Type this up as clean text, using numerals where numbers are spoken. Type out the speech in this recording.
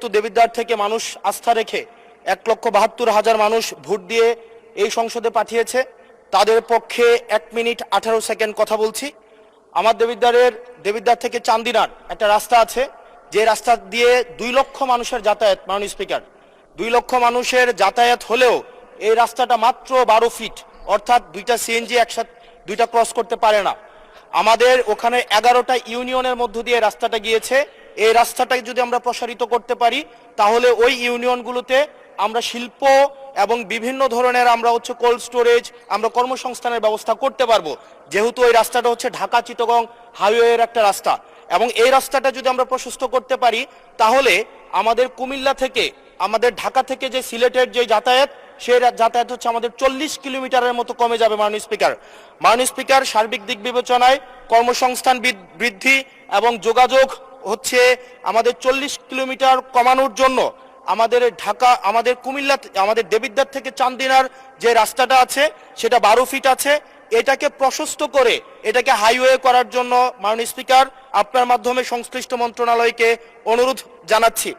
যেহেতু দেবিদ্বার থেকে মানুষ আস্থা রেখে 1,72,000 মানুষ ভোট দিয়ে এই সংসদে পাঠিয়েছে, তাদের পক্ষে 1 মিনিট 18 সেকেন্ড কথা বলছি। আমার দেবিদ্বার থেকে চান্দিনার একটা রাস্তা আছে, যে রাস্তা দিয়ে 2 লক্ষ মানুষের যাতায়াত। মাননীয় স্পিকার, 2 লক্ষ মানুষের যাতায়াত হলেও এই রাস্তাটা মাত্র 12 ফিট, অর্থাৎ 2টা সিএনজি একসাথে 2টা ক্রস করতে পারে না। আমাদের ওখানে 11টা ইউনিয়নের মধ্য দিয়ে রাস্তাটা গিয়েছে। এই রাস্তাটাকে যদি আমরা প্রসারিত করতে পারি, তাহলে ওই ইউনিয়নগুলোতে আমরা শিল্প এবং বিভিন্ন ধরনের আমরা কোল্ড স্টোরেজ, আমরা কর্মসংস্থানের ব্যবস্থা করতে পারবো, যেহেতু ওই রাস্তাটা হচ্ছে ঢাকা চিটাগং হাইওয়ের একটা রাস্তা। এবং এই রাস্তাটা যদি আমরা প্রশস্ত করতে পারি, তাহলে আমাদের কুমিল্লা থেকে, আমাদের ঢাকা থেকে যে সিলেটের যে যাতায়াত, সেই যাতায়াত হচ্ছে আমাদের 40 কিলোমিটারের মতো কমে যাবে। মাননীয় স্পিকার, সার্বিক দিক বিবেচনায় কর্মসংস্থান বৃদ্ধি এবং যোগাযোগ হচ্ছে আমাদের 40 কিলোমিটার কমানোর জন্য আমাদের কুমিল্লা, আমাদের দেবিদ্বার থেকে চান্দিনার যে রাস্তাটা আছে সেটা 12 ফিট আছে। এটাকে প্রশস্ত করে এটাকে হাইওয়ে করার জন্য মাননীয় স্পিকার, আপনার মাধ্যমে সংশ্লিষ্ট মন্ত্রণালয়কে অনুরোধ জানাচ্ছি।